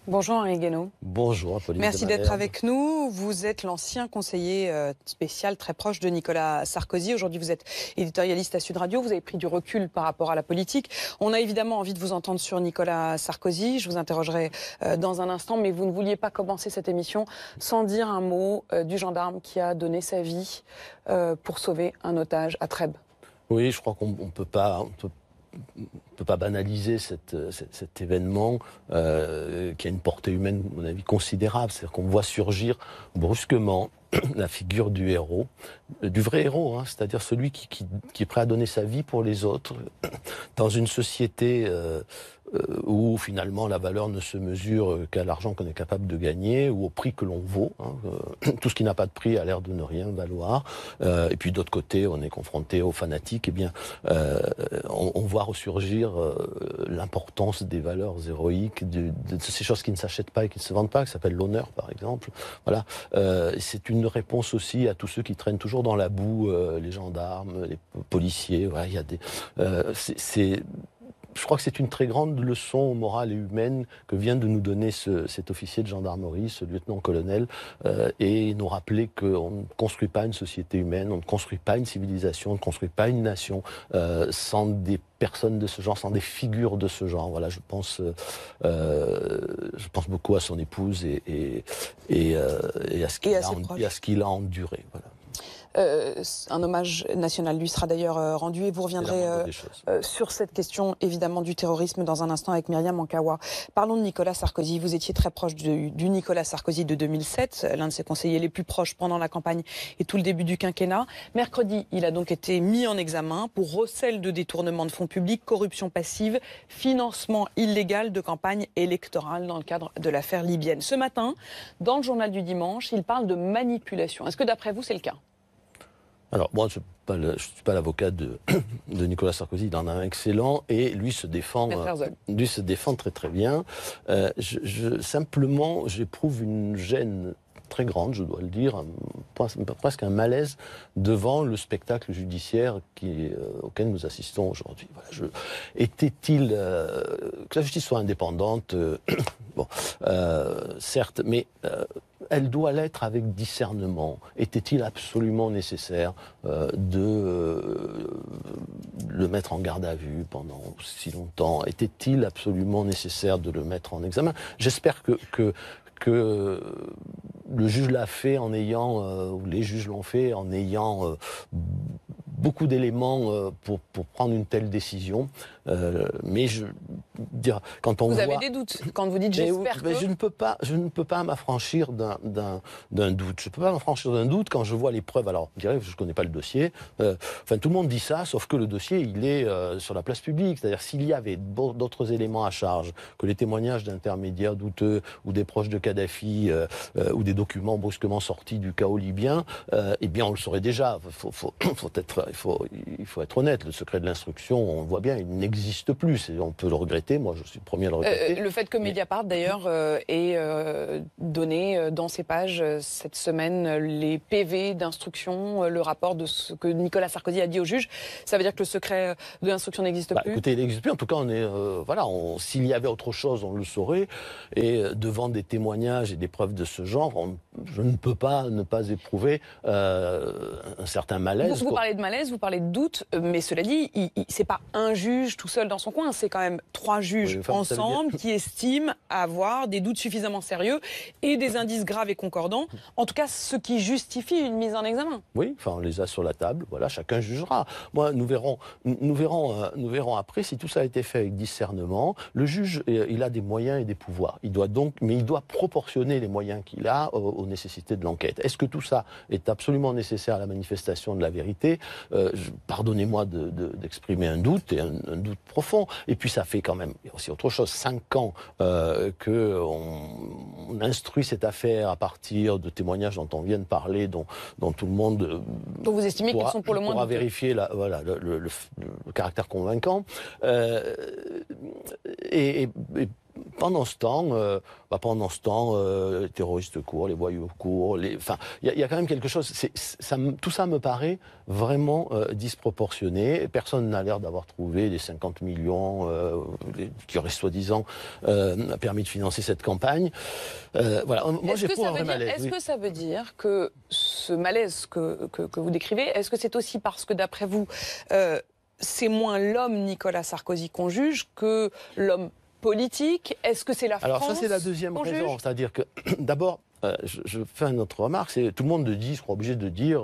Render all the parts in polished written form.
Bonjour Henri Guénaud. Bonjour Apolline. Merci d'être avec nous. Vous êtes l'ancien conseiller spécial très proche de Nicolas Sarkozy. Aujourd'hui, vous êtes éditorialiste à Sud Radio. Vous avez pris du recul par rapport à la politique. On a évidemment envie de vous entendre sur Nicolas Sarkozy. Je vous interrogerai dans un instant, mais vous ne vouliez pas commencer cette émission sans dire un mot du gendarme qui a donné sa vie pour sauver un otage à Trèbes. Oui, je crois qu'on ne peut pas banaliser cet événement qui a une portée humaine, à mon avis, considérable. C'est-à-dire qu'on voit surgir brusquement la figure du héros, du vrai héros, hein, c'est-à-dire celui qui est prêt à donner sa vie pour les autres, dans une société où finalement la valeur ne se mesure qu'à l'argent qu'on est capable de gagner ou au prix que l'on vaut. Hein. Tout ce qui n'a pas de prix a l'air de ne rien valoir. Et puis d'autre côté, on est confronté aux fanatiques. Eh bien, on voit ressurgir l'importance des valeurs héroïques, de ces choses qui ne s'achètent pas et qui ne se vendent pas, qui s'appelle l'honneur, par exemple. Voilà. C'est une réponse aussi à tous ceux qui traînent toujours dans la boue, les gendarmes, les policiers. Voilà, il y a des. Je crois que c'est une très grande leçon morale et humaine que vient de nous donner cet officier de gendarmerie, ce lieutenant-colonel, et nous rappeler qu'on ne construit pas une société humaine, on ne construit pas une civilisation, on ne construit pas une nation sans des personnes de ce genre, sans des figures de ce genre. Voilà, je pense beaucoup à son épouse et à ce qu'il a enduré. Voilà. Un hommage national lui sera d'ailleurs rendu et vous reviendrez sur cette question évidemment du terrorisme dans un instant avec Myriam Ankawa. Parlons de Nicolas Sarkozy. Vous étiez très proche du Nicolas Sarkozy de 2007, l'un de ses conseillers les plus proches pendant la campagne et tout le début du quinquennat. Mercredi, il a donc été mis en examen pour recel de détournement de fonds publics, corruption passive, financement illégal de campagne électorale dans le cadre de l'affaire libyenne. Ce matin, dans le journal du dimanche, il parle de manipulation. Est-ce que d'après vous, c'est le cas ? Alors, moi, je ne suis pas l'avocat de Nicolas Sarkozy, il en a un excellent, et lui se défend très très bien. Simplement, j'éprouve une gêne très grande, je dois le dire, presque un malaise devant le spectacle judiciaire auquel nous assistons aujourd'hui. Voilà, était-il que la justice soit indépendante, certes, mais elle doit l'être avec discernement. Était-il absolument nécessaire de le mettre en garde à vue pendant si longtemps? Était-il absolument nécessaire de le mettre en examen? J'espère que le juge l'a fait en ayant, ou les juges l'ont fait en ayant beaucoup d'éléments pour prendre une telle décision. Mais quand on vous voit... avez des doutes quand vous dites j'espère que... Je ne peux pas m'affranchir d'un doute. Je ne peux pas m'affranchir d'un doute quand je vois les preuves. Alors, je dirais, je ne connais pas le dossier. Tout le monde dit ça, sauf que le dossier, il est sur la place publique. C'est-à-dire, s'il y avait d'autres éléments à charge, que les témoignages d'intermédiaires douteux, ou des proches de Kadhafi, ou des documents brusquement sortis du chaos libyen, eh bien, on le saurait déjà. Il faut être honnête. Le secret de l'instruction, on le voit bien, il n'existe plus. On peut le regretter. Moi, je suis le premier à le regretter. Le fait que Mediapart, d'ailleurs, ait donné dans ses pages cette semaine les PV d'instruction, le rapport de ce que Nicolas Sarkozy a dit au juge, ça veut dire que le secret de l'instruction n'existe plus? Écoutez, il n'existe plus. En tout cas, s'il y avait autre chose, on le saurait. Et devant des témoignages et des preuves de ce genre, je ne peux pas ne pas éprouver un certain malaise. Vous parlez de malaise, vous parlez de doute, mais cela dit, c'est pas un juge tout seul dans son coin, c'est quand même 3 juges ensemble qui estiment avoir des doutes suffisamment sérieux et des indices graves et concordants, en tout cas ce qui justifie une mise en examen. Oui, on les a sur la table, voilà, chacun jugera. Moi, nous verrons après si tout ça a été fait avec discernement. Le juge, il a des moyens et des pouvoirs. Il doit proportionner les moyens qu'il a aux nécessités de l'enquête. Est-ce que tout ça est absolument nécessaire à la manifestation de la vérité? Pardonnez-moi d'exprimer un doute, et un doute profond. Et puis ça fait quand même, il y a aussi autre chose, 5 ans qu'on instruit cette affaire à partir de témoignages dont on vient de parler, dont tout le monde donc vous estimez qu'ils sont pour le moins pourra vérifier le caractère convaincant. pendant ce temps, les terroristes courent, les voyous courent. Enfin, il y a quand même quelque chose. Tout ça me paraît vraiment disproportionné. Personne n'a l'air d'avoir trouvé les 50 millions qui auraient soi-disant permis de financer cette campagne. Voilà. Moi, j'ai pour un vrai malaise. Est-ce que ça veut dire que ce malaise que vous décrivez, est-ce que c'est aussi parce que d'après vous, c'est moins l'homme Nicolas Sarkozy qu'on juge que l'homme politique? Est-ce que c'est la France? Alors ça, c'est la deuxième raison. C'est-à-dire que, d'abord, je fais une autre remarque, c'est tout le monde sera obligé de dire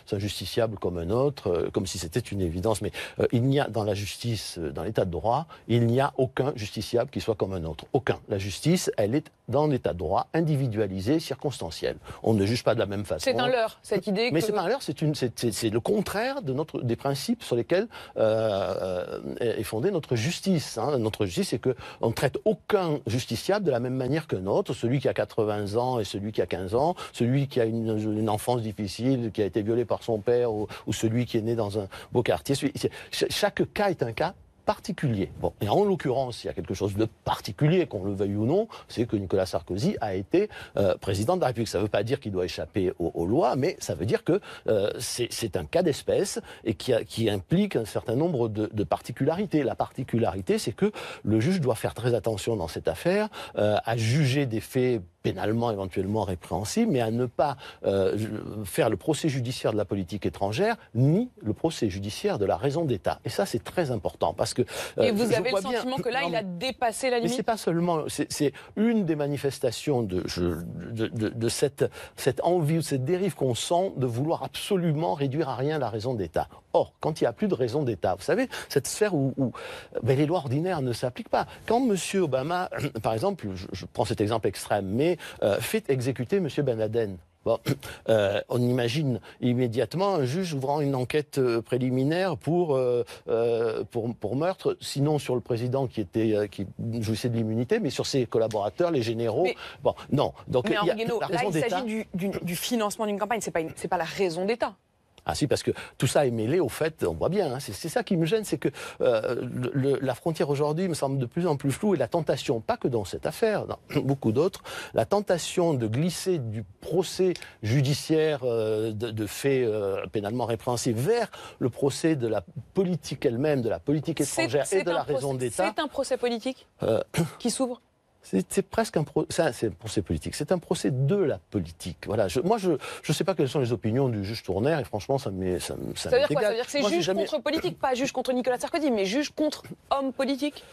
c'est un justiciable comme un autre, comme si c'était une évidence. Mais il n'y a dans la justice, dans l'état de droit, il n'y a aucun justiciable qui soit comme un autre. Aucun. La justice, elle est dans l'état de droit, individualisée, circonstancielle. On ne juge pas de la même façon. C'est un leurre, cette idée. Mais c'est pas un leurre, c'est le contraire des principes sur lesquels est fondée notre justice. Hein. Notre justice, c'est que on ne traite aucun justiciable de la même manière qu'un autre, celui qui a 80 ans et celui qui a 15 ans, celui qui a une enfance difficile, qui a été violé par son père, ou celui qui est né dans un beau quartier. Chaque cas est un cas particulier. Bon, et en l'occurrence, il y a quelque chose de particulier, qu'on le veuille ou non, c'est que Nicolas Sarkozy a été président de la République. Ça ne veut pas dire qu'il doit échapper aux lois, mais ça veut dire que c'est un cas d'espèce et qui implique un certain nombre de particularités. La particularité, c'est que le juge doit faire très attention dans cette affaire à juger des faits pénalement éventuellement répréhensible, mais à ne pas faire le procès judiciaire de la politique étrangère, ni le procès judiciaire de la raison d'État. Et ça, c'est très important, parce que... Et vous avez le sentiment que là, il a dépassé la limite? Mais c'est pas seulement... C'est une des manifestations de cette envie, de cette dérive qu'on sent de vouloir absolument réduire à rien la raison d'État. Or, quand il n'y a plus de raison d'État, vous savez, cette sphère où les lois ordinaires ne s'appliquent pas. Quand M. Obama, par exemple, je prends cet exemple extrême, mais fait exécuter M. Ben Laden. Bon, on imagine immédiatement un juge ouvrant une enquête préliminaire pour meurtre, sinon sur le président qui jouissait de l'immunité, mais sur ses collaborateurs, les généraux. Mais, bon, non. Donc, mais Henri Guénaud, là, il s'agit du financement d'une campagne, c'est pas la raison d'État. Ah si, parce que tout ça est mêlé au fait, on voit bien, hein, c'est ça qui me gêne, c'est que la frontière aujourd'hui me semble de plus en plus floue, et la tentation, pas que dans cette affaire, dans beaucoup d'autres, la tentation de glisser du procès judiciaire de faits pénalement répréhensibles vers le procès de la politique elle-même, de la politique étrangère et de la raison d'État. C'est un procès politique qui s'ouvre? C'est presque un procès politique. C'est un procès de la politique. Voilà. Moi, je sais pas quelles sont les opinions du juge Tournaire, et franchement, ça veut dire quoi? Ça veut dire que c'est juge contre politique, pas juge contre Nicolas Sarkozy, mais juge contre homme politique?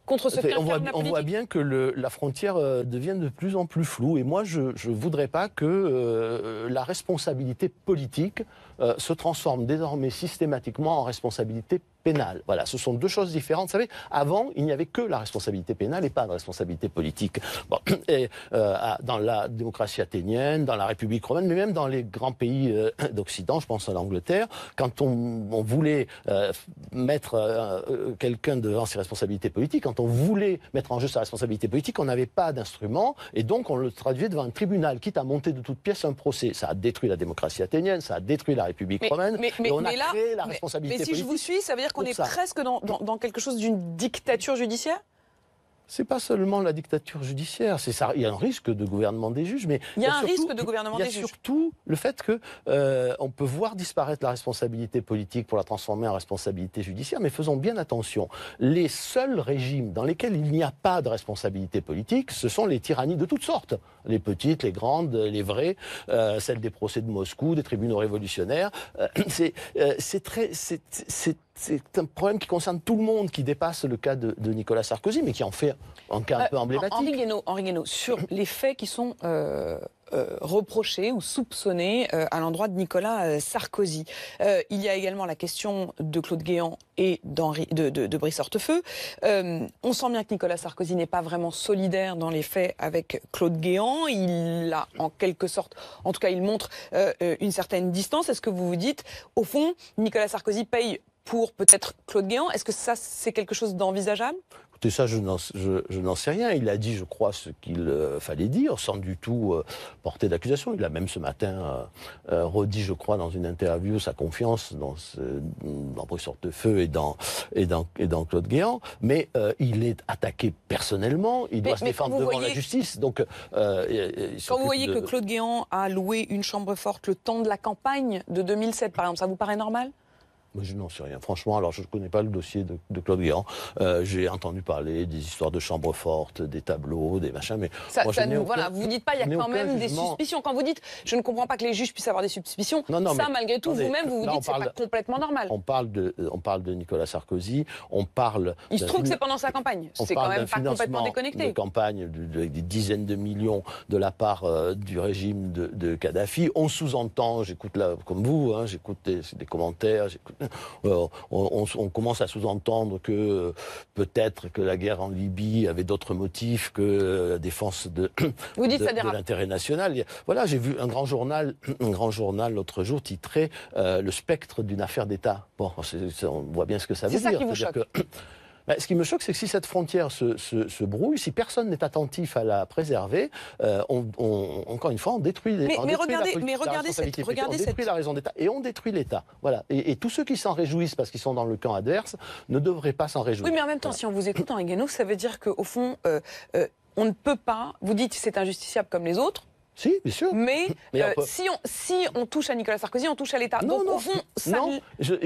Contre ce on voit bien que la frontière devient de plus en plus floue. Et moi, je voudrais pas que la responsabilité politique se transforme désormais systématiquement en responsabilité pénale. Voilà, ce sont deux choses différentes. Vous savez, avant, il n'y avait que la responsabilité pénale et pas de responsabilité politique. Bon, et dans la démocratie athénienne, dans la République romaine, mais même dans les grands pays d'Occident, je pense à l'Angleterre, quand on voulait mettre quelqu'un devant ses responsabilités politiques, quand on voulait mettre en jeu sa responsabilité politique, on n'avait pas d'instrument, et donc on le traduisait devant un tribunal, quitte à monter de toutes pièces un procès. Ça a détruit la démocratie athénienne, ça a détruit la République romaine, et on a créé la responsabilité politique. Mais si je vous suis, ça veut dire qu'on est presque dans quelque chose d'une dictature judiciaire? C'est pas seulement la dictature judiciaire, c'est ça. Il y a un risque de gouvernement des juges, mais il y a un risque de gouvernement des juges. Il y a surtout le fait que on peut voir disparaître la responsabilité politique pour la transformer en responsabilité judiciaire, mais faisons bien attention. Les seuls régimes dans lesquels il n'y a pas de responsabilité politique, ce sont les tyrannies de toutes sortes, les petites, les grandes, les vraies, celles des procès de Moscou, des tribunaux révolutionnaires. C'est un problème qui concerne tout le monde, qui dépasse le cas de Nicolas Sarkozy, mais qui en fait un cas un peu emblématique. Henri Guénaud, sur les faits qui sont reprochés ou soupçonnés à l'endroit de Nicolas Sarkozy, il y a également la question de Claude Guéant et de Brice Hortefeux. On sent bien que Nicolas Sarkozy n'est pas vraiment solidaire dans les faits avec Claude Guéant. Il a en quelque sorte, en tout cas il montre une certaine distance. Est-ce que vous vous dites, au fond, Nicolas Sarkozy paye pour peut-être Claude Guéant? Est-ce que ça, c'est quelque chose d'envisageable? Écoutez, ça, je n'en sais rien. Il a dit, je crois, ce qu'il fallait dire, sans du tout porter d'accusation. Il a même ce matin redit, je crois, dans une interview, sa confiance dans Brice Hortefeux et dans Claude Guéant. Mais il est attaqué personnellement. Il doit se défendre devant la justice. Donc, quand vous voyez que Claude Guéant a loué une chambre forte le temps de la campagne de 2007, par exemple, ça vous paraît normal ? Je n'en sais rien. Franchement, alors je ne connais pas le dossier de Claude Guéant. J'ai entendu parler des histoires de chambres fortes, des tableaux, des machins, mais voilà, vous dites pas, il y a quand même des suspicions. Quand vous dites, je ne comprends pas que les juges puissent avoir des suspicions, malgré tout, vous-même, vous dites, c'est pas complètement normal. On parle de Nicolas Sarkozy, on parle... Il se trouve que c'est pendant sa campagne. C'est quand même pas complètement déconnecté. De campagne avec des dizaines de millions de la part du régime de Kadhafi. On sous-entend, j'écoute là, comme vous, j'écoute des commentaires, on commence à sous-entendre que peut-être que la guerre en Libye avait d'autres motifs que la défense de l'intérêt national. Voilà, j'ai vu un grand journal l'autre jour titrer le spectre d'une affaire d'État. Bon, on voit bien ce que ça veut dire. C'est ça qui vous choque. Ce qui me choque, c'est que si cette frontière se brouille, si personne n'est attentif à la préserver, encore une fois, on détruit la raison d'État et on détruit l'État. Voilà. Et tous ceux qui s'en réjouissent parce qu'ils sont dans le camp adverse ne devraient pas s'en réjouir. Oui, mais en même temps, si on vous écoute, Henri Guénaud, ça veut dire qu'au fond, on ne peut pas, vous dites c'est injusticiable comme les autres. Si, bien sûr. Mais si on touche à Nicolas Sarkozy, on touche à l'État. Donc, au fond,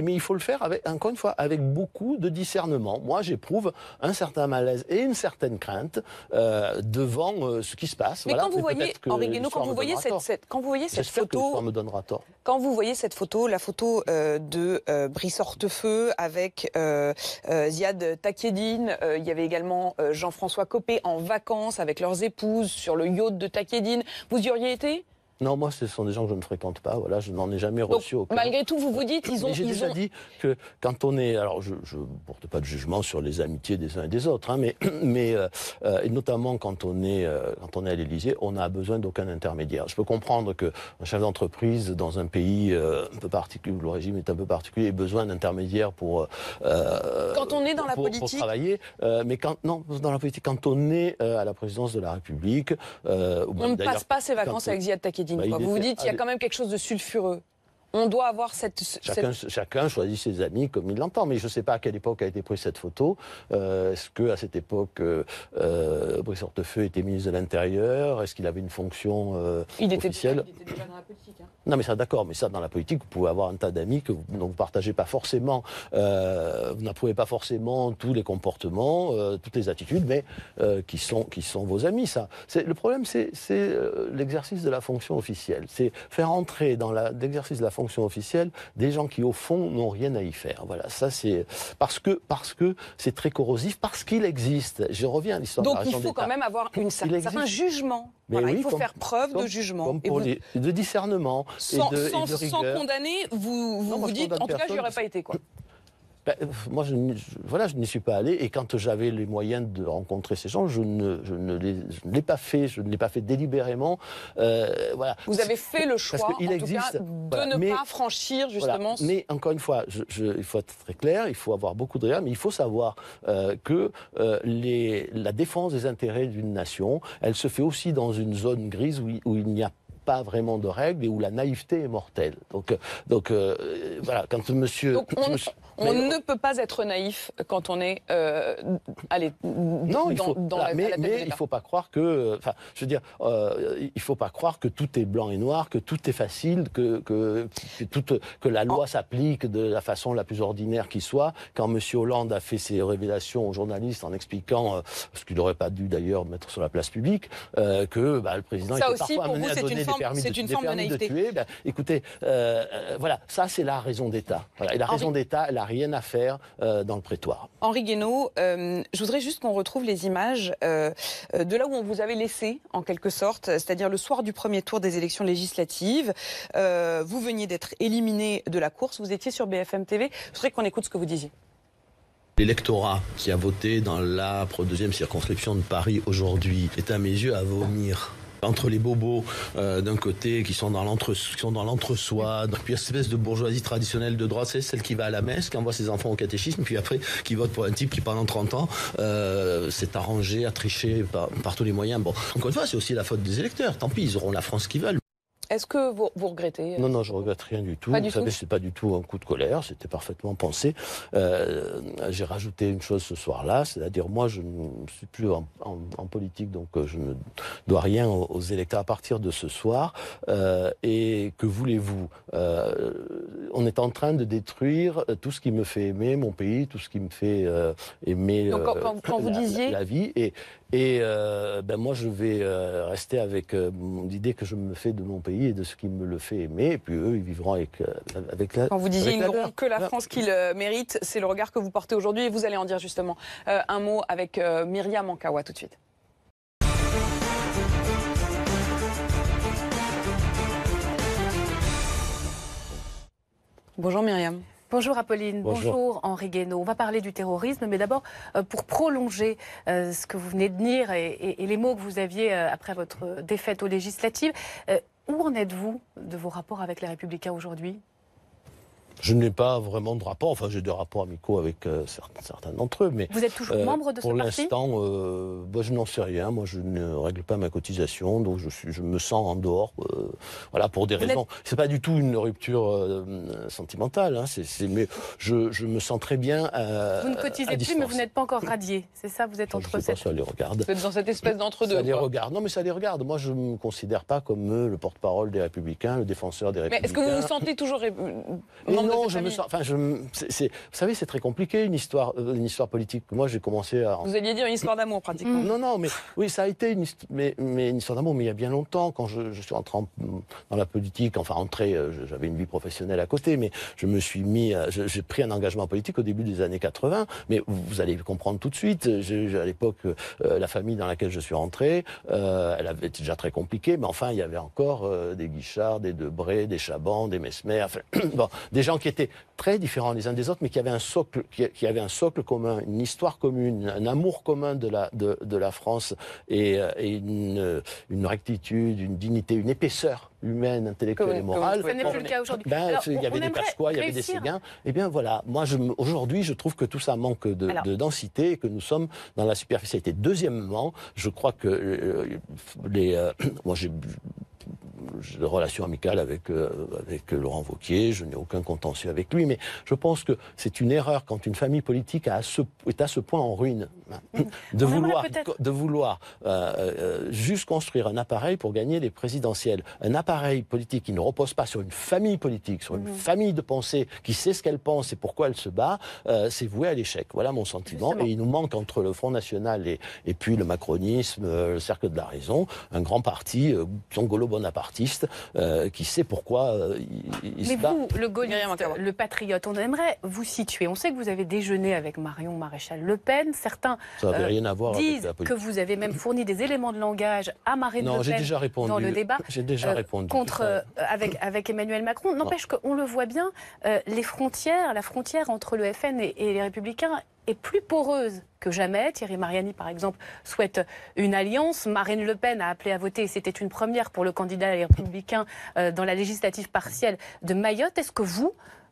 mais il faut le faire, encore une fois, avec beaucoup de discernement. Moi, j'éprouve un certain malaise et une certaine crainte devant ce qui se passe. Mais quand vous voyez, Henri Guénaud, quand vous voyez cette photo... me donnera tort. Quand vous voyez cette photo, la photo de Brice Hortefeux avec Ziad Takieddine, il y avait également Jean-François Copé en vacances avec leurs épouses sur le yacht de Takieddine. Vous y auriez été ? Non, moi, ce sont des gens que je ne fréquente pas. Voilà, je n'en ai jamais reçu aucun. Malgré tout, vous vous dites, J'ai déjà dit que quand on est... Alors, je ne porte pas de jugement sur les amitiés des uns et des autres, mais et notamment quand on est à l'Élysée, on n'a besoin d'aucun intermédiaire. Je peux comprendre qu'un chef d'entreprise dans un pays un peu particulier, où le régime est un peu particulier, ait besoin d'intermédiaires pour... quand on est dans la politique... Pour travailler. Mais dans la politique, quand on est à la présidence de la République... on ne passe pas ses vacances avec Ziad Takieddine. Vous vous dites, il y a quand même quelque chose de sulfureux. On doit avoir Chacun choisit ses amis comme il l'entend, mais je ne sais pas à quelle époque a été prise cette photo. Est-ce qu'à cette époque, Brice Hortefeux était ministre de l'Intérieur? Est-ce qu'il avait une fonction officielle? Il était déjà dans la politique. Non, mais ça, d'accord, mais ça, dans la politique, vous pouvez avoir un tas d'amis dont vous ne partagez pas forcément, vous n'approuvez pas forcément tous les comportements, toutes les attitudes, mais qui sont vos amis, ça. Le problème, c'est l'exercice de la fonction officielle. C'est faire entrer dans l'exercice de la fonction officielle des gens qui, au fond, n'ont rien à y faire. Voilà, ça, c'est parce que c'est très corrosif, parce qu'il existe. Je reviens à l'histoire de la raison d'État. Donc, il faut quand même avoir un certain jugement. Voilà, il faut faire preuve de jugement. De discernement sans condamner, vous dites, en tout cas, je n'y aurais pas été, quoi. Moi, je n'y suis pas allé, et quand j'avais les moyens de rencontrer ces gens, je ne l'ai pas fait, je ne l'ai pas fait délibérément. Voilà. Vous avez fait le choix, de ne pas franchir justement... Voilà. Mais encore une fois, il faut être très clair, il faut avoir beaucoup de rigueur, mais il faut savoir que la défense des intérêts d'une nation, elle se fait aussi dans une zone grise où il n'y a pas vraiment de règles et où la naïveté est mortelle. Donc voilà, quand monsieur... Donc on ne peut pas être naïf quand on est mais il faut pas croire que... Enfin, je veux dire, il faut pas croire que tout est blanc et noir, que tout est facile, que la loi s'applique de la façon la plus ordinaire qui soit. Quand monsieur Hollande a fait ses révélations aux journalistes en expliquant, ce qu'il n'aurait pas dû d'ailleurs mettre sur la place publique, que le président était parfois amené à donner des permis de tuer. Écoutez, voilà, ça c'est la raison d'État. Voilà. Et la raison d'État, elle n'a rien à faire dans le prétoire. Henri Guénaud, je voudrais juste qu'on retrouve les images de là où on vous avait laissé, en quelque sorte, c'est-à-dire le soir du premier tour des élections législatives. Vous veniez d'être éliminé de la course, vous étiez sur BFM TV. Je voudrais qu'on écoute ce que vous disiez. L'électorat qui a voté dans la deuxième circonscription de Paris aujourd'hui est à mes yeux à vomir. Entre les bobos d'un côté qui sont dans l'entre-soi, puis cette espèce de bourgeoisie traditionnelle de droite, c'est celle qui va à la messe, qui envoie ses enfants au catéchisme, puis après qui vote pour un type qui pendant 30 ans s'est arrangé à tricher par tous les moyens. Bon, encore une fois, c'est aussi la faute des électeurs. Tant pis, ils auront la France qu'ils veulent. Est-ce que vous regrettez Non, je regrette rien du tout. Vous savez, c'est pas du tout un coup de colère, c'était parfaitement pensé. J'ai rajouté une chose ce soir-là, c'est-à-dire moi, je ne suis plus en politique, donc je ne dois rien aux électeurs à partir de ce soir. Et que voulez-vous on est en train de détruire tout ce qui me fait aimer mon pays, tout ce qui me fait aimer donc, quand vous disiez... la vie. Et moi, je vais rester avec l'idée que je me fais de mon pays et de ce qui me le fait aimer. Et puis eux, ils vivront avec la... Quand vous disiez ils n'auront que la France qu'ils méritent, c'est le regard que vous portez aujourd'hui. Et vous allez en dire justement un mot avec Myriam Ankawa tout de suite. Bonjour Myriam. Bonjour Apolline, bonjour Henri Guénaud. On va parler du terrorisme, mais d'abord, pour prolonger ce que vous venez de dire et les mots que vous aviez après votre défaite aux législatives, où en êtes-vous de vos rapports avec les Républicains aujourd'hui ? Je n'ai pas vraiment de rapport, enfin j'ai des rapports amicaux avec certains d'entre eux, mais... Vous êtes toujours membre de ce parti ? Pour l'instant, je n'en sais rien, moi je ne règle pas ma cotisation, donc je me sens en dehors, voilà, pour des raisons... C'est pas du tout une rupture sentimentale, hein, mais je me sens très bien Vous ne cotisez plus, mais vous n'êtes pas encore radié, c'est ça, vous êtes entre cette... Ça les regarde. Vous êtes dans cette espèce d'entre-deux. Ça les regarde, non mais ça les regarde, moi je ne me considère pas comme le porte-parole des Républicains, le défenseur des Républicains. Mais est-ce que vous vous sentez toujours... Non, je me sens. Enfin, vous savez, c'est très compliqué une histoire politique. Moi, j'ai commencé à. Vous alliez dire une histoire d'amour, pratiquement. Non, mais oui, ça a été une histoire d'amour, mais il y a bien longtemps, quand je suis entré dans la politique. Enfin, j'avais une vie professionnelle à côté, mais je me suis mis. J'ai pris un engagement politique au début des années 80. Mais vous allez comprendre tout de suite. À l'époque, la famille dans laquelle je suis rentré, elle avait été déjà très compliquée, mais enfin, il y avait encore des Guichard, des Debré, des Chaban, des Mesmer, enfin, bon, des gens qui étaient très différents les uns des autres, mais qui avaient un socle commun, une histoire commune, un amour commun de la France et une rectitude, une dignité, une épaisseur humaine, intellectuelle et morale. Ça n'est plus le cas aujourd'hui. Il y avait des Pasqua, il y avait des Séguin. Eh bien voilà, moi aujourd'hui je trouve que tout ça manque de densité et que nous sommes dans la superficialité. Deuxièmement, je crois que moi j'ai de relations amicales avec Laurent Wauquiez, je n'ai aucun contentieux avec lui, mais je pense que c'est une erreur quand une famille politique est à ce point en ruine de vouloir juste construire un appareil pour gagner les présidentielles. Un appareil politique qui ne repose pas sur une famille politique, sur une famille de pensée qui sait ce qu'elle pense et pourquoi elle se bat, c'est voué à l'échec. Voilà mon sentiment. Justement. Et il nous manque entre le Front National et puis le macronisme, le Cercle de la Raison, un grand parti, gaulo-bonapartiste, qui sait pourquoi il se bat. Mais vous, le gaulliste, le patriote, on aimerait vous situer. On sait que vous avez déjeuné avec Marion Maréchal Le Pen. Certains rien à voir disent avec la que vous avez même fourni des éléments de langage à Marine Le Pen j'ai déjà répondu. Dans le débat j'ai déjà répondu avec Emmanuel Macron. N'empêche qu'on le voit bien, la frontière entre le FN et les Républicains est plus poreuse que jamais. Thierry Mariani, par exemple, souhaite une alliance. Marine Le Pen a appelé à voter, et c'était une première pour le candidat Les Républicains dans la législative partielle de Mayotte. Est-ce que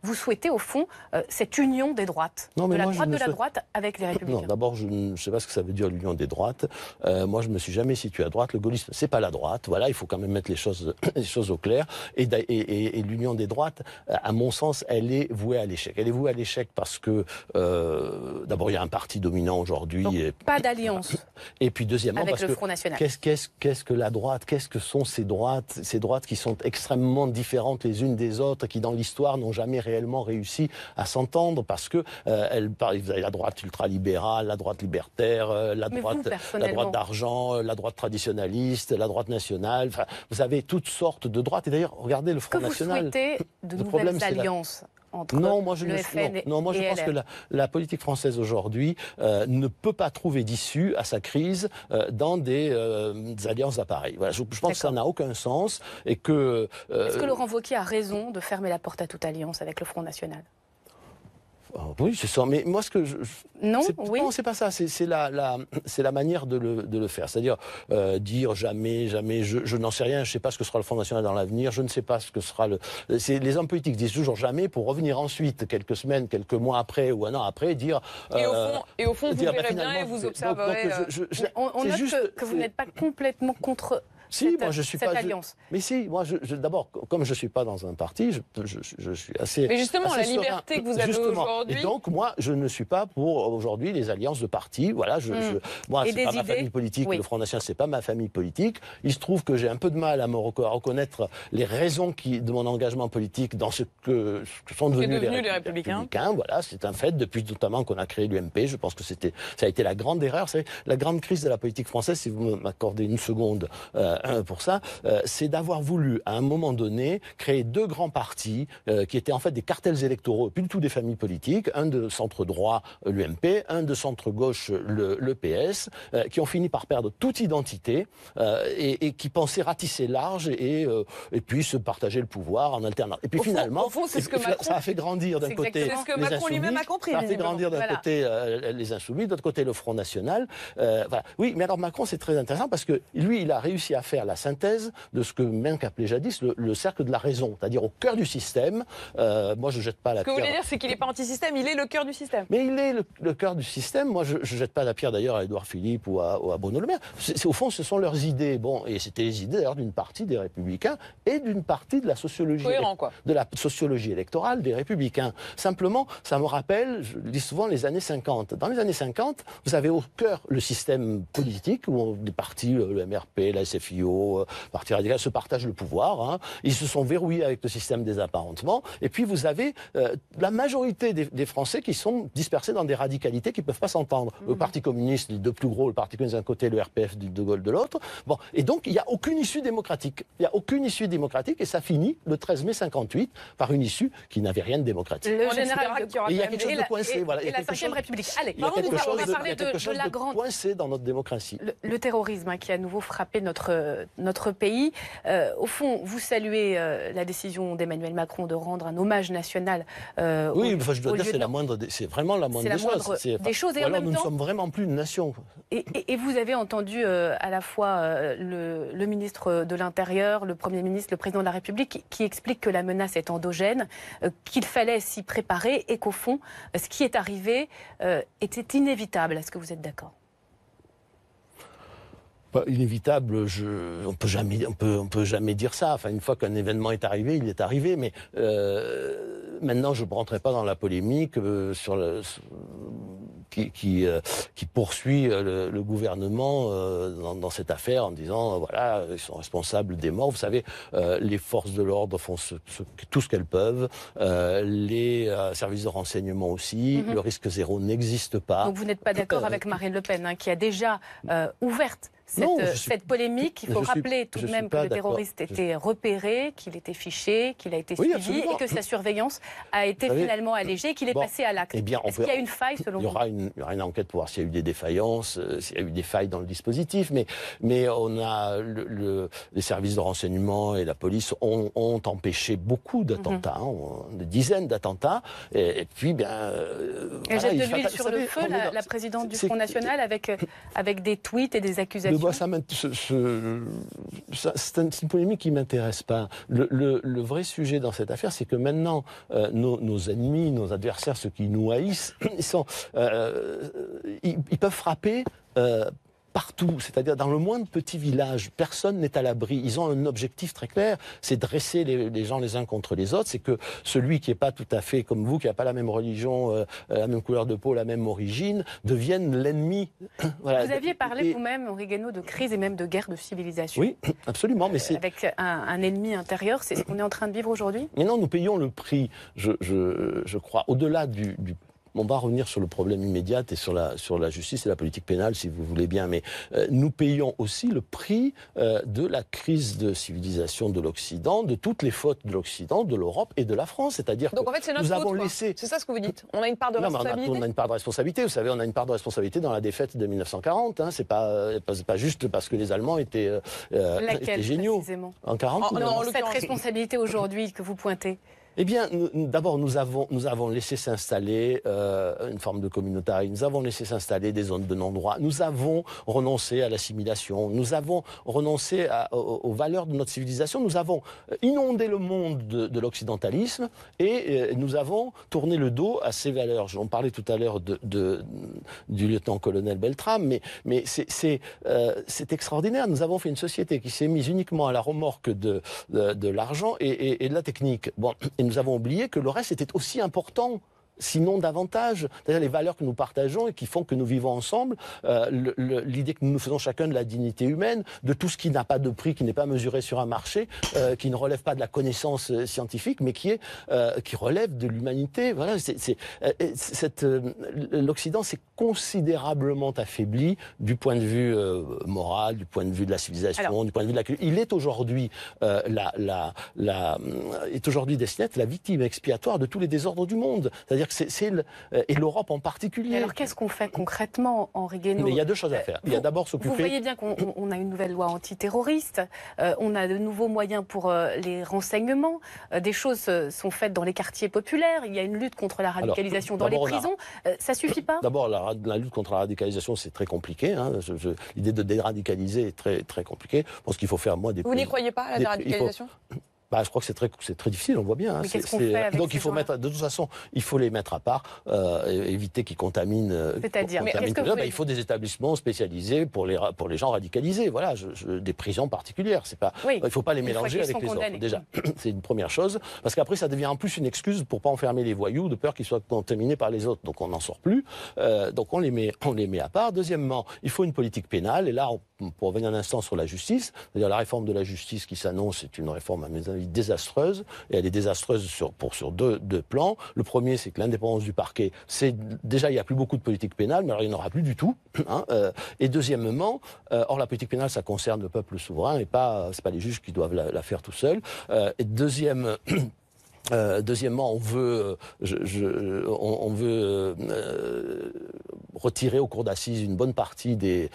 vous souhaitez, au fond, cette union des droites, de la droite avec les Républicains? Non, d'abord, je ne sais pas ce que ça veut dire l'union des droites. Moi, je ne me suis jamais situé à droite. Le gaullisme, c'est pas la droite. Voilà, il faut quand même mettre les choses au clair. Et l'union des droites, à mon sens, elle est vouée à l'échec. Elle est vouée à l'échec parce que, d'abord, il y a un parti dominant aujourd'hui. Pas d'alliance. Et puis, deuxièmement, avec parce le Front National. Qu'est-ce que la droite? Qu'est-ce que sont ces droites qui sont extrêmement différentes les unes des autres, qui, dans l'histoire, n'ont jamais réellement réussi à s'entendre parce que vous avez la droite ultralibérale, la droite libertaire, la droite d'argent, la droite traditionnaliste, la droite nationale. Enfin, vous avez toutes sortes de droites. Et d'ailleurs, regardez le Front National. Vous souhaitez de nouvelles alliances entre le FN et je pense que la politique française aujourd'hui ne peut pas trouver d'issue à sa crise dans des alliances d'appareil. Voilà, je pense que ça n'a aucun sens et que... Est-ce que Laurent Wauquiez a raison de fermer la porte à toute alliance avec le Front National ? Oui, c'est ça. Mais moi, ce que non, c'est pas ça. C'est la manière de le faire. C'est-à-dire dire jamais, je n'en sais rien. Je ne sais pas ce que sera le Front National dans l'avenir. Je ne sais pas ce que sera les hommes politiques disent toujours jamais pour revenir ensuite, quelques semaines, quelques mois après ou un an après, dire. Et au fond, vous verrez bien et vous observerez. On note juste que vous n'êtes pas complètement contre. Moi je suis cette pas. alliance. Mais si, moi, d'abord, comme je suis pas dans un parti, je suis assez. Mais justement, assez la liberté que vous avez aujourd'hui. Et donc, moi, je ne suis pas pour aujourd'hui les alliances de partis. Voilà, moi, c'est pas ma famille politique. Le Front National, c'est pas ma famille politique. Il se trouve que j'ai un peu de mal à reconnaître les raisons de mon engagement politique dans ce que sont devenus les Républicains. Voilà, c'est un fait. Depuis notamment qu'on a créé l'UMP, je pense que ça a été la grande erreur. C'est la grande crise de la politique française. Si vous m'accordez une seconde. Pour ça, c'est d'avoir voulu, à un moment donné, créer deux grands partis qui étaient en fait des cartels électoraux, plus du tout des familles politiques, un de centre-droit, l'UMP, un de centre-gauche, le PS, qui ont fini par perdre toute identité et qui pensaient ratisser large et puis se partager le pouvoir en alternance. Et puis finalement, ça a fait grandir d'un côté les Insoumis, ça a fait grandir d'un côté les Insoumis, de l'autre côté le Front National. Voilà. Oui, mais alors Macron, c'est très intéressant parce que lui, il a réussi à faire la synthèse de ce que Menck appelait jadis le cercle de la raison, c'est-à-dire au cœur du système. Moi, je jette pas la pierre. Ce que vous voulez dire, c'est qu'il n'est pas anti-système, il est le cœur du système. Mais il est le cœur du système. Moi, je jette pas la pierre d'ailleurs à Édouard Philippe ou à Bruno Le Maire. Au fond, ce sont leurs idées. Bon, et c'était les idées d'ailleurs d'une partie des Républicains et d'une partie de la sociologie, de la sociologie électorale des Républicains. Simplement, ça me rappelle, je le dis souvent, les années 50. Dans les années 50, vous avez au cœur le système politique où des partis, le MRP, la SFIO, Parti radical, se partagent le pouvoir. Hein. Ils se sont verrouillés avec le système des apparentements. Et puis vous avez la majorité des Français qui sont dispersés dans des radicalités qui ne peuvent pas s'entendre. Le Parti communiste, les deux plus gros, le Parti communiste d'un côté, le RPF de Gaulle de l'autre. Bon, et donc il n'y a aucune issue démocratique. Il n'y a aucune issue démocratique et ça finit le 13 mai 58 par une issue qui n'avait rien de démocratique. Le général, il y a quelque chose de coincé. Et la 5e République. Allez, il y a quelque chose on va parler de la grande... coincé dans notre démocratie. Le terrorisme qui a à nouveau frappé notre pays. Au fond, vous saluez la décision d'Emmanuel Macron de rendre un hommage national. Oui, je dois dire c'est vraiment la moindre des choses. Et en même nous temps, ne sommes vraiment plus une nation. Et vous avez entendu à la fois le ministre de l'Intérieur, le Premier ministre, le Président de la République, qui explique que la menace est endogène, qu'il fallait s'y préparer et qu'au fond, ce qui est arrivé était inévitable. Est-ce que vous êtes d'accord ? Inévitable, on peut jamais dire ça. Enfin, une fois qu'un événement est arrivé, il est arrivé. Mais maintenant, je ne rentrerai pas dans la polémique qui poursuit le gouvernement dans cette affaire en disant voilà, ils sont responsables des morts. Vous savez, les forces de l'ordre font tout ce qu'elles peuvent, les services de renseignement aussi. Le risque zéro n'existe pas. Donc vous n'êtes pas d'accord avec Marine Le Pen, qui a déjà ouverte cette polémique. Il faut rappeler tout de même que le terroriste était repéré, qu'il était fiché, qu'il a été suivi et que sa surveillance a été finalement allégée, qu'il est passé à l'acte. Est-ce qu'il y a une faille selon vous ? Il y aura une enquête pour voir s'il y a eu des défaillances, s'il y a eu des failles dans le dispositif, mais on a les services de renseignement et la police ont empêché beaucoup d'attentats, des dizaines d'attentats, et puis elle jette de l'huile sur le feu, la présidente du Front National, avec des tweets et des accusations. C'est une polémique qui ne m'intéresse pas. Le vrai sujet dans cette affaire, c'est que maintenant, nos ennemis, nos adversaires, ceux qui nous haïssent, ils peuvent frapper partout, c'est-à-dire dans le moindre petit village, personne n'est à l'abri. Ils ont un objectif très clair, c'est dresser les gens les uns contre les autres. C'est que celui qui n'est pas tout à fait comme vous, qui n'a pas la même religion, la même couleur de peau, la même origine, devienne l'ennemi. Voilà. Vous aviez parlé vous-même, Henri Guénaud, de crise et même de guerre de civilisation. Oui, absolument. Mais avec un ennemi intérieur, c'est ce qu'on est en train de vivre aujourd'hui ? Mais non, nous payons le prix, je crois, au-delà du on va revenir sur le problème immédiat et sur la justice et la politique pénale, si vous voulez bien, mais nous payons aussi le prix de la crise de civilisation de l'Occident, de toutes les fautes de l'Occident, de l'Europe et de la France. C'est-à-dire donc en fait, c'est notre faute, c'est ça ce que vous dites. On a une part de responsabilité. On a une part de responsabilité. Vous savez, on a une part de responsabilité dans la défaite de 1940. Hein. C'est pas juste parce que les Allemands étaient géniaux. Précisément En 40. Cette responsabilité aujourd'hui que vous pointez. Eh bien, d'abord, nous avons laissé s'installer une forme de communautarisme, nous avons laissé s'installer des zones de non-droit, nous avons renoncé à l'assimilation, nous avons renoncé aux valeurs de notre civilisation, nous avons inondé le monde de l'occidentalisme et nous avons tourné le dos à ces valeurs. J'en parlais tout à l'heure du lieutenant-colonel Beltrame, mais c'est extraordinaire. Nous avons fait une société qui s'est mise uniquement à la remorque de l'argent et de la technique. Bon, et nous avons oublié que le reste était aussi important, sinon davantage. C'est-à-dire les valeurs que nous partageons et qui font que nous vivons ensemble, l'idée que nous nous faisons chacun de la dignité humaine, de tout ce qui n'a pas de prix, qui n'est pas mesuré sur un marché, qui ne relève pas de la connaissance scientifique, mais qui relève de l'humanité. Voilà, l'Occident s'est considérablement affaibli du point de vue moral, du point de vue de la civilisation, du point de vue de la culture. Il est aujourd'hui destiné à être la victime expiatoire de tous les désordres du monde. C'est-à-dire et l'Europe en particulier. Alors qu'est-ce qu'on fait concrètement, Henri Guénaud? Mais il y a deux choses à faire. Il y a d'abord s'occuper... Vous voyez bien qu'on a une nouvelle loi antiterroriste, on a de nouveaux moyens pour les renseignements, des choses sont faites dans les quartiers populaires, il y a une lutte contre la radicalisation dans les prisons, ça suffit pas? D'abord, la lutte contre la radicalisation, c'est très compliqué. Hein. L'idée de déradicaliser est très, très compliquée. Je pense qu'il faut faire moins des... Vous n'y croyez pas à la déradicalisation? Je crois que c'est très difficile, on le voit bien. Hein. Mais qu'est-ce qu'on fait avec donc il faut de toute façon, il faut les mettre à part, éviter qu'ils contaminent. C'est-à-dire, il faut des établissements spécialisés pour les gens radicalisés. Voilà, des prisons particulières. C'est pas, il ne faut pas les mélanger avec les autres. Déjà, c'est une première chose, parce qu'après ça devient en plus une excuse pour pas enfermer les voyous, de peur qu'ils soient contaminés par les autres. Donc on n'en sort plus. Donc on les met à part. Deuxièmement, il faut une politique pénale. Et là, pour revenir un instant sur la justice, c'est-à-dire la réforme de la justice qui s'annonce, c'est une réforme à mes avis désastreuse, et elle est désastreuse sur deux plans. Le premier, c'est que l'indépendance du parquet, déjà il n'y a plus beaucoup de politique pénale, mais alors il n'y en aura plus du tout. Hein, et deuxièmement, or la politique pénale, ça concerne le peuple souverain, et c'est pas les juges qui doivent la faire tout seuls. Et deuxièmement, on veut retirer au cours d'assises une bonne partie des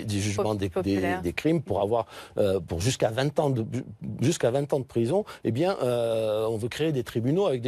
jugements des crimes pour avoir pour jusqu'à 20 ans de prison. Eh bien, on veut créer des tribunaux avec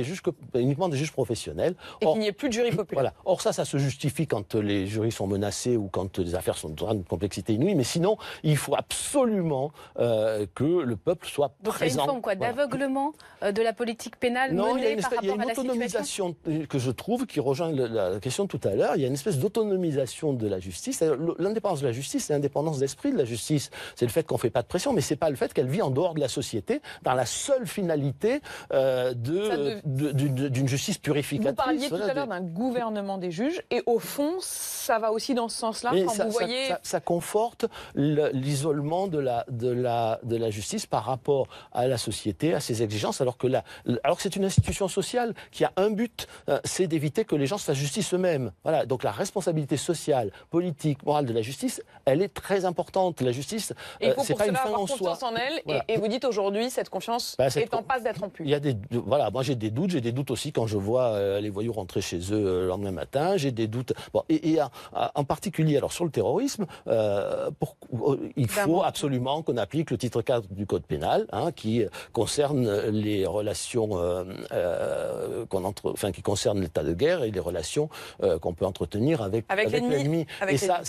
uniquement des juges professionnels. Et qu'il n'y ait plus de jury populaire. Voilà. Or ça se justifie quand les jurys sont menacés ou quand les affaires sont d'une complexité inouïe. Mais sinon, il faut absolument que le peuple soit présent. Donc il y a une forme d'aveuglement de la politique pénale menée par rapport à la situation. Il y a une autonomisation que je trouve qui rejoint la question de tout à l'heure. Il y a une espèce d'autonomisation de la justice. L'indépendance de la justice, c'est l'indépendance d'esprit de la justice. C'est le fait qu'on ne fait pas de pression, mais c'est pas le fait qu'elle vit en dehors de la société dans la seule finalité d'une justice purificatrice. Vous parliez tout à l'heure d'un gouvernement des juges, et au fond, ça va aussi dans ce sens-là. Ça conforte l'isolement de la justice par rapport à la société, à ses exigences, alors que c'est une institution sociale qui a un but, c'est d'éviter que les gens se fassent justice eux-mêmes. Voilà. Donc la responsabilité sociale, politique, morale de la justice, elle est très importante. La justice, c'est pas une fin en soi. Il faut pour cela avoir confiance en elle, voilà. et vous dites aujourd'hui, cette confiance est en passe d'être rompue. Moi j'ai des doutes aussi quand je vois les voyous rentrer chez eux le lendemain matin, j'ai des doutes. Bon, et en particulier, alors sur le terrorisme, il faut absolument qu'on applique le titre 4 du Code pénal, qui concerne les relations qui concernent l'état de guerre et les relations qu'on peut entretenir avec l'ennemi. Et ça,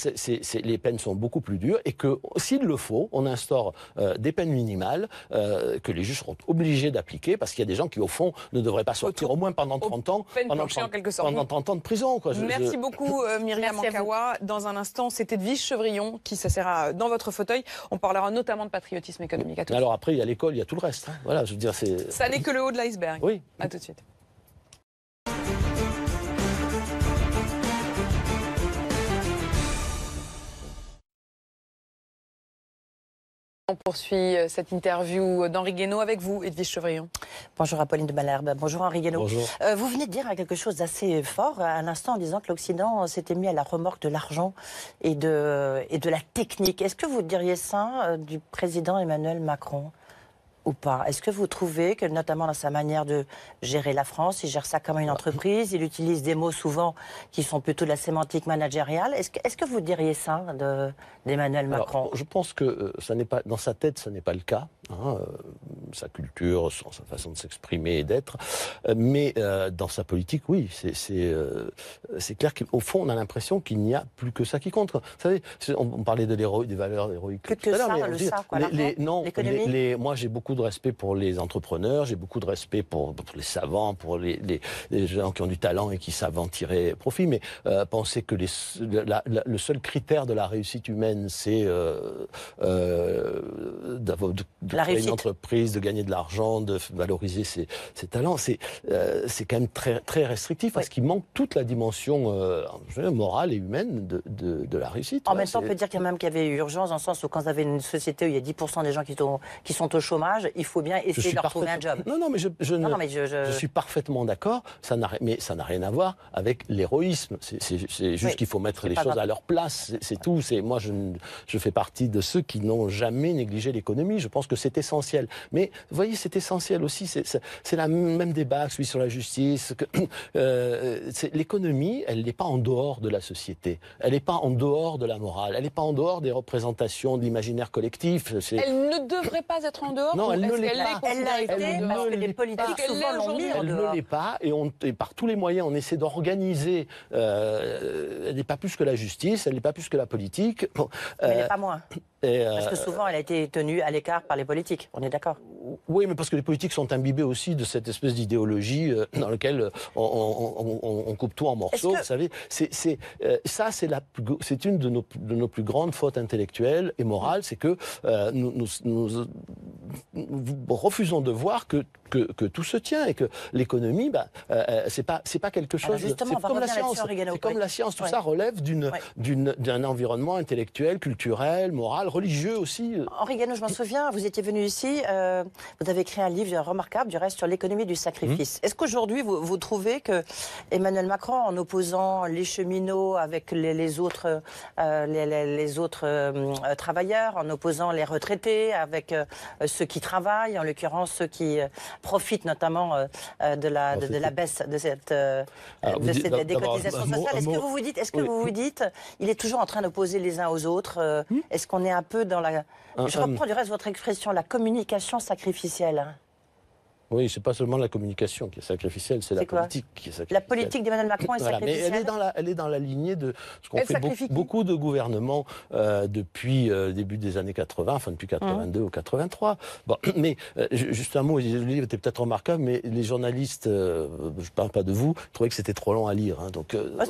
les peines sont beaucoup plus dures, et que s'il le faut, on instaure des peines minimales que les juges seront obligés d'appliquer, parce qu'il y a des gens qui au fond ne devraient pas sortir au moins pendant 30 ans, pendant 30 ans de prison. Merci beaucoup Myriam Ankawa. Dans un instant, c'est Edwige Chevrillon qui s'asseyra dans votre fauteuil. On parlera notamment de patriotisme économique. Alors après, il y a l'école, il y a tout le reste. Voilà, je veux dire, ça n'est que le haut de l'iceberg. Oui. À tout de suite. On poursuit cette interview d'Henri Guénaud avec vous, Edwige Chevrillon. Bonjour Apolline de Malherbe. Bonjour Henri Guénaud. Bonjour. Vous venez de dire quelque chose d'assez fort à l'instant en disant que l'Occident s'était mis à la remorque de l'argent et de la technique. Est-ce que vous diriez ça du président Emmanuel Macron ou pas? Est-ce que vous trouvez que, notamment dans sa manière de gérer la France, il gère ça comme une entreprise, il utilise des mots souvent qui sont plutôt de la sémantique managériale? Est-ce que vous diriez ça d'Emmanuel Macron? Je pense que ça n'est pas dans sa tête, ce n'est pas le cas. sa culture, sa façon de s'exprimer et d'être. Mais dans sa politique, oui, c'est clair qu'au fond, on a l'impression qu'il n'y a plus que ça qui compte. Vous savez, on parlait des valeurs héroïques. Que ça, moi, j'ai beaucoup de respect pour les entrepreneurs, j'ai beaucoup de respect pour les savants, pour les gens qui ont du talent et qui savent en tirer profit. Mais penser que le seul critère de la réussite humaine, c'est de créer une entreprise, de gagner de l'argent, de valoriser ses talents, c'est quand même très, très restrictif parce qu'il manque toute la dimension morale et humaine de la réussite. En même temps, on peut dire qu'il y avait urgence dans le sens où quand vous avez une société où il y a 10% des gens qui sont au chômage, il faut bien essayer de leur trouver un job. Non, mais je suis parfaitement d'accord, mais ça n'a rien à voir avec l'héroïsme. C'est juste qu'il faut mettre les choses à leur place, c'est tout. Moi, je fais partie de ceux qui n'ont jamais négligé l'économie. Je pense que c'est essentiel. Mais vous voyez, c'est essentiel aussi. C'est le même débat que celui sur la justice. L'économie, elle n'est pas en dehors de la société. Elle n'est pas en dehors de la morale. Elle n'est pas en dehors des représentations de l'imaginaire collectif. Elle ne devrait pas être en dehors. Non, elle ne l'est pas. Elle l'a été parce que les politiques souvent l'ont mis en dehors. Elle ne l'est pas et par tous les moyens, on essaie d'organiser. Elle n'est pas plus que la justice, elle n'est pas plus que la politique. Mais elle n'est pas moins. Parce que souvent, elle a été tenue à l'écart par les politiques, on est d'accord? Oui, mais parce que les politiques sont imbibés aussi de cette espèce d'idéologie dans laquelle on coupe tout en morceaux. Vous savez, c'est une de nos plus grandes fautes intellectuelles et morales, c'est que nous refusons de voir que tout se tient et que l'économie, c'est pas quelque chose. C'est comme la science. C'est comme la science. Tout ça relève d'un environnement intellectuel, culturel, moral, religieux aussi. Henri Guénaud, je m'en souviens, vous étiez venu ici, vous avez écrit un livre remarquable, du reste, sur l'économie du sacrifice. Est-ce qu'aujourd'hui, vous trouvez que Emmanuel Macron, en opposant les cheminots avec les autres travailleurs, en opposant les retraités avec ceux qui travaillent, en l'occurrence ceux qui profitent notamment de la baisse de des cotisations sociales, est-ce que vous vous dites, il est toujours en train d'opposer les uns aux autres? Est-ce qu'on est un peu dans la... Je reprends du reste votre expression, la communication sacrificielle. Oui, c'est pas seulement la communication qui est sacrificielle, c'est la politique qui est sacrificielle. La politique d'Emmanuel Macron est sacrificielle. Mais elle est dans la lignée de ce qu'ont fait beaucoup de gouvernements depuis début des années 80, enfin depuis 82 ou 83. Bon, mais juste un mot, le livre était peut-être remarquable, mais les journalistes, je parle pas de vous, trouvaient que c'était trop long à lire. Hein, donc, on ne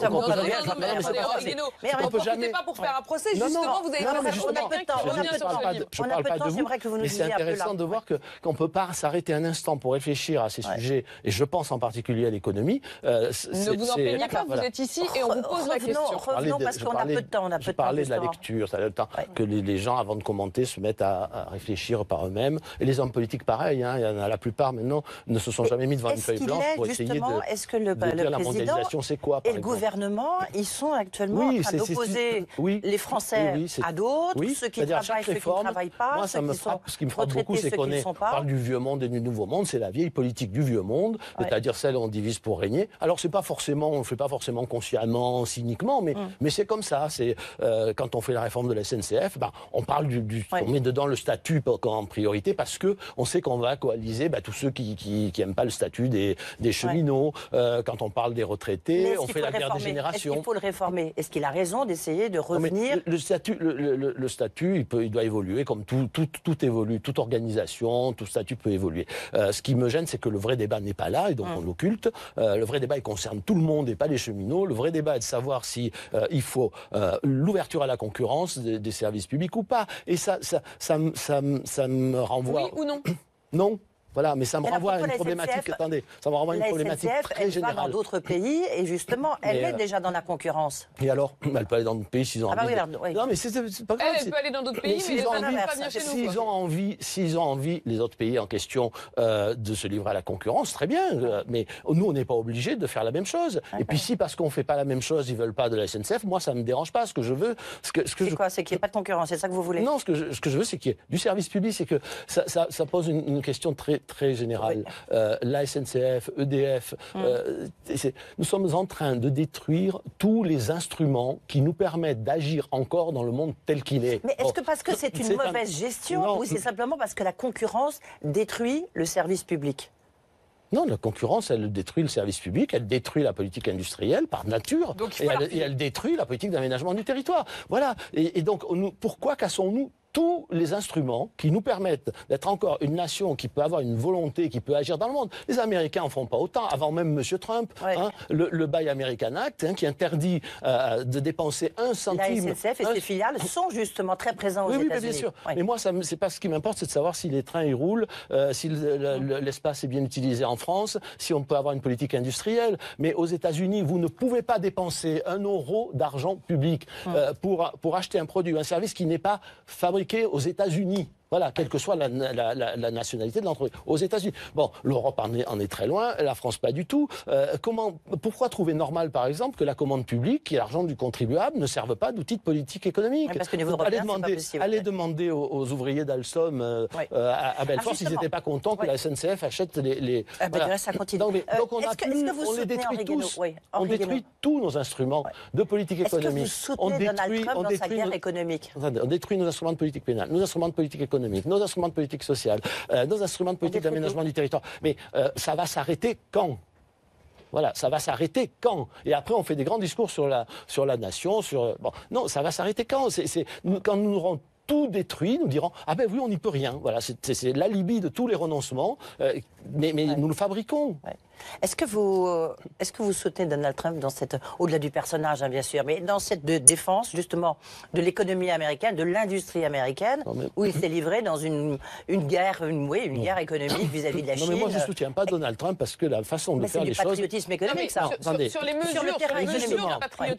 profitez pas pour faire un procès, justement, vous avez pas de temps. Je parle pas de vous, mais c'est intéressant de voir qu'on ne peut pas s'arrêter un instant pour réfléchir à ces sujets, et je pense en particulier à l'économie. Ne vous en plaignez pas, vous êtes ici et on vous pose la question. Revenons parce qu'on a peu de temps. Je parlais de la lecture, ça a le temps que les gens, avant de commenter, se mettent à réfléchir par eux-mêmes. Et les hommes politiques, pareil, il y en a la plupart maintenant, ne se sont jamais mis devant une feuille blanche pour essayer de est-ce que le président et le gouvernement, ils sont actuellement en train d'opposer les Français à d'autres, ceux qui travaillent, ceux qui ne travaillent pas, moi, ceux qui sont ce qui me frappe beaucoup, c'est qu'on parle du vieux monde et du nouveau monde. C'est la vieille politique du vieux monde, c'est-à-dire celle où on divise pour régner. Alors c'est pas forcément, on ne fait pas forcément consciemment, cyniquement, mais c'est comme ça. C'est quand on fait la réforme de la SNCF, on parle on met dedans le statut en priorité parce que on sait qu'on va coaliser tous ceux qui aiment pas le statut des cheminots. Quand on parle des retraités, on fait la guerre des générations. Est-ce qu'il faut le réformer? Est-ce qu'il a raison d'essayer de revenir? Le statut, il doit évoluer comme tout évolue, toute organisation, tout statut peut évoluer. Ce qui me gêne, c'est que le vrai débat n'est pas là, et donc on l'occulte. Le vrai débat, il concerne tout le monde et pas les cheminots. Le vrai débat est de savoir si il faut l'ouverture à la concurrence des services publics ou pas. Et ça me renvoie... Oui ou non? Non. Voilà, mais ça me renvoie à une problématique. Attendez, ça me renvoie à une problématique très générale. Elle va dans d'autres pays et justement, elle est déjà dans la concurrence. Et alors, elle peut aller dans d'autres pays s'ils ont envie. Non, mais c'est pas grave. Elle peut aller dans d'autres pays, mais elle ne pas venir chez nous. S'ils ont envie, les autres pays en question, de se livrer à la concurrence, très bien. Mais nous, on n'est pas obligés de faire la même chose. Et puis si, parce qu'on ne fait pas la même chose, ils veulent pas de la SNCF, moi, ça me dérange pas. Ce que je veux, c'est quoi? C'est qu'il n'y ait pas de concurrence. C'est ça que vous voulez? Non, ce que je veux, c'est qu'il y ait du service public. C'est que ça pose une question très très générale, la SNCF, EDF, nous sommes en train de détruire tous les instruments qui nous permettent d'agir encore dans le monde tel qu'il est. Mais est-ce que parce que c'est une mauvaise gestion ou c'est simplement parce que la concurrence détruit le service public ? Non, la concurrence, elle détruit le service public, elle détruit la politique industrielle par nature, et elle détruit la politique d'aménagement du territoire. Voilà. Et donc, pourquoi cassons-nous tous les instruments qui nous permettent d'être encore une nation qui peut avoir une volonté, qui peut agir dans le monde? Les Américains en font pas autant, avant même M. Trump. Le Buy American Act, qui interdit de dépenser 1 centime. La SNCF et ses filiales sont justement très présents aux États-Unis. Oui, bien sûr. Mais moi, c'est pas ce qui m'importe, c'est de savoir si les trains ils roulent, si l'espace est bien utilisé en France, si on peut avoir une politique industrielle. Mais aux États-Unis, vous ne pouvez pas dépenser 1 euro d'argent public pour acheter un produit ou un service qui n'est pas fabriqué aux États-Unis. Voilà, quelle que soit la nationalité de l'entreprise. Aux États-Unis. Bon, l'Europe en est très loin, la France pas du tout. Pourquoi trouver normal, par exemple, que la commande publique, qui est l'argent du contribuable, ne serve pas d'outil de politique économique? Parce que niveau européen, c'est pas possible. Allez demander aux ouvriers d'Alstom à Belfort s'ils n'étaient pas contents que la SNCF achète les... Voilà. Ça continue. Donc on détruit tous nos instruments de politique économique. Est-ce que vous soutenez Donald Trump dans sa guerre économique? On détruit nos instruments de politique pénale, nos instruments de politique économique, nos instruments de politique sociale, nos instruments de politique d'aménagement du territoire. Mais ça va s'arrêter quand? Voilà, ça va s'arrêter quand? Et après, on fait des grands discours sur la nation, Bon, non, ça va s'arrêter quand? Quand nous aurons tout détruit, nous dirons « Ah ben oui, on n'y peut rien ». Voilà, c'est l'alibi de tous les renoncements, mais nous le fabriquons. Est-ce que vous soutenez Donald Trump dans cette, au-delà du personnage, bien sûr, mais dans cette défense, justement, de l'économie américaine, de l'industrie américaine, où il s'est livré dans une guerre économique vis-à-vis de la Chine? Non, mais moi, je ne soutiens pas Donald Trump parce que la façon de faire les choses... C'est du patriotisme économique, ça. Sur les mesures,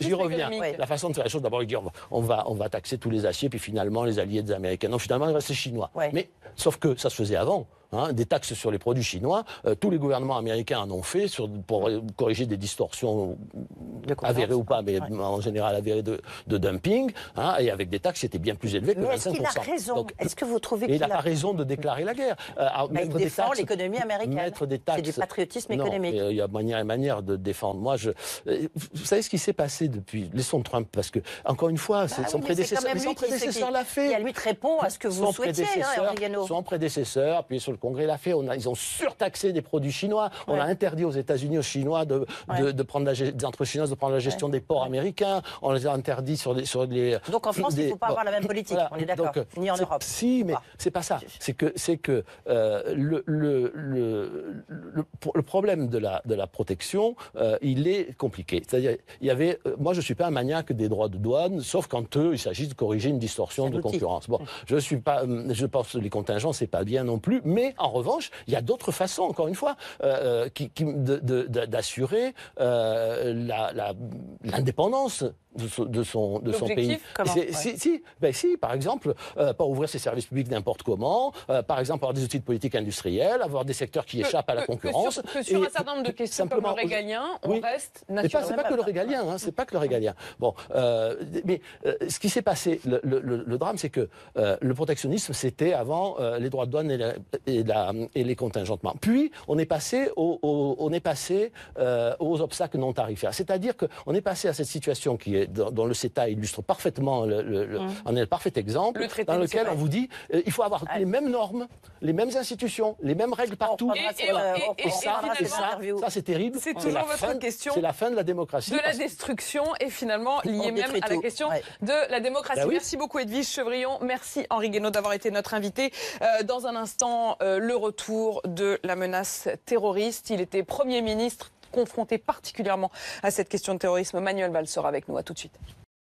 j'y reviens. La façon de faire les choses, d'abord, il dit on va taxer tous les aciers, puis finalement, les alliés des Américains. Non, finalement, il reste les Chinois. Mais, sauf que ça se faisait avant. Des taxes sur les produits chinois, tous les gouvernements américains en ont fait pour corriger des distorsions avérées ou pas, mais en général avérées de dumping, et avec des taxes qui étaient bien plus élevées que 25%. Est-ce qu'il a raison? Est-ce que vous trouvez qu'il n'a pas raison de déclarer la guerre? Il défend l'économie américaine. C'est du patriotisme économique. Il y a manière et manière de défendre. Moi, vous savez ce qui s'est passé depuis... Laissons Trump, parce que, encore une fois, son prédécesseur l'a fait. Il a lui répond à ce que vous souhaitiez, son prédécesseur, puis sur le Congrès l'a fait. Ils ont surtaxé des produits chinois. On a interdit aux États-Unis, aux Chinois, de prendre des entreprises chinoises de prendre la gestion des ports américains. On les a interdits sur les. Donc en France, il ne faut pas avoir la même politique. On est d'accord. Ni en Europe. Si, mais c'est pas ça. C'est que le problème de la protection, il est compliqué. C'est-à-dire, moi, je suis pas un maniaque des droits de douane, sauf quand il s'agit de corriger une distorsion de concurrence. Bon, je pense que les contingents, c'est pas bien non plus, mais en revanche, il y a d'autres façons, encore une fois, d'assurer l'indépendance de son pays. Si, par exemple, pas ouvrir ses services publics n'importe comment, par exemple avoir des outils de politique industrielle, avoir des secteurs qui échappent à la concurrence. Que sur un certain nombre de questions comme le régalien, on reste national. C'est pas que le régalien, c'est pas que le régalien. Bon, mais ce qui s'est passé, le drame, c'est que le protectionnisme, c'était avant les droits de douane et les contingentements. Puis, on est passé aux obstacles non tarifaires. C'est-à-dire qu'on est passé à cette situation dont le CETA illustre parfaitement en est le parfait exemple, dans lequel on vous dit il faut avoir les mêmes normes, les mêmes institutions, les mêmes règles partout. Et ça, c'est terrible. C'est toujours votre question. C'est la fin de la démocratie. De la destruction et finalement liée même à la question de la démocratie. Merci beaucoup Edwige Chevrillon. Merci Henri Guénaud d'avoir été notre invité. Dans un instant, le retour de la menace terroriste. Il était Premier ministre confronté particulièrement à cette question de terrorisme. Manuel Valls sera avec nous. À tout de suite.